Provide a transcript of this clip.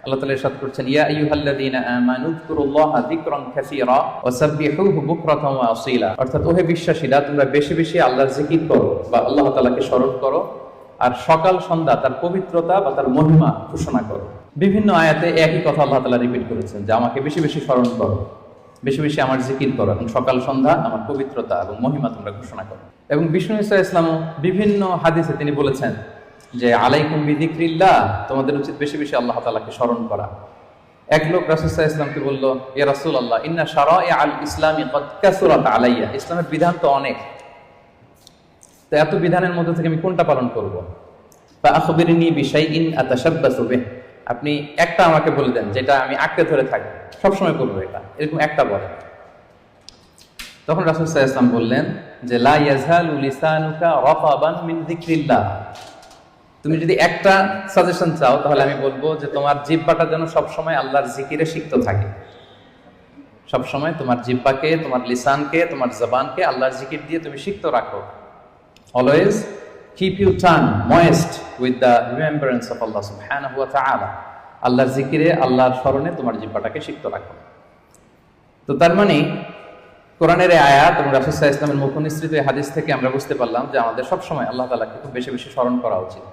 আল্লাহ তাআলা ইরশাদ করছেন, ইয়া আইয়ুহাল্লাযীনা আমানু যকুরুল্লাহা যিকরান কাসীরা ওয়া সাব্বিহুহু বুকরাতান ওয়া আসীলা। অর্থাৎ ওহে বিশ্বাসীরা, তোমরা বেশি বেশি আল্লাহর জিকির করো বা আল্লাহ তাআলাকে স্মরণ করো, আর সকাল সন্ধ্যা তার পবিত্রতা বা তার মহিমা ঘোষণা করো। বিভিন্ন আয়াতে একই কথা আল্লাহ তাআলা রিপিট করেছেন যে আমাকে বেশি বেশি স্মরণ করো, বেশি বেশি আমার জিকির করো, এবং সকাল সন্ধ্যা আমার পবিত্রতা এবং মহিমা তোমরা ঘোষণা করো। এবং বিষ্ণু ঈসা ইসলামও বিভিন্ন হাদিসে তিনি বলেছেন যে আলাইকুম বিযিকরিল্লাহ, তোমাদের উচিত বেশি বেশি আল্লাহ তাআলাকে স্মরণ করা। এক লোক রাসূল সাল্লাল্লাহু আলাইহি ওয়াসাল্লামকে বলল, ইয়া রাসূলুল্লাহ, ইন্না শারাইআল ইসলামি কদ কাসুরাত আলাইয়া। ইসলামের বিধান তো অনেক, তো এত বিধানের মধ্যে থেকে আমি কোনটা পালন করব? ফা আখবিরনি বিশাইইন আতাশাব্বাসু বিহি। আপনি একটা আমাকে বলে দেন যেটা আমি আঁকড়ে ধরে থাকি, সবসময় করবো এটা, এরকম একটা বলেন। তখন রাসূল সাল্লাল্লাহু আলাইহি ওয়াসাল্লাম বললেন যে লা ইয়াযহালু লিসানুকা রাতাবান মিন যিকরিল্লাহ। তুমি যদি একটা সাজেশন চাও তাহলে আমি বলবো যে তোমার জিহ্বাটা যেন সবসময় আল্লাহর জিকিরে সিক্ত থাকে। সবসময় তোমার জিহ্বাকে, তোমার লিসানকে, তোমার জবানকে আল্লাহর জিকির দিয়ে তুমি সিক্ত রাখো। Always keep your tongue moist with the remembrance of Allah subhanahu wa ta'ala. আল্লাহর জিকিরে, আল্লাহর স্মরণে তোমার জিহ্বাটাকে সিক্ত রাখো। তো তার মানে কোরআনের এই আয়াত এবং রাসূল সাল্লাল্লাহু আলাইহি ওয়াসাল্লামের মুখ নিঃসৃত হাদিস থেকে আমরা বুঝতে পারলাম যে আমাদের সবসময় আল্লাহ তাআলাকে খুব বেশি বেশি স্মরণ করা উচিত।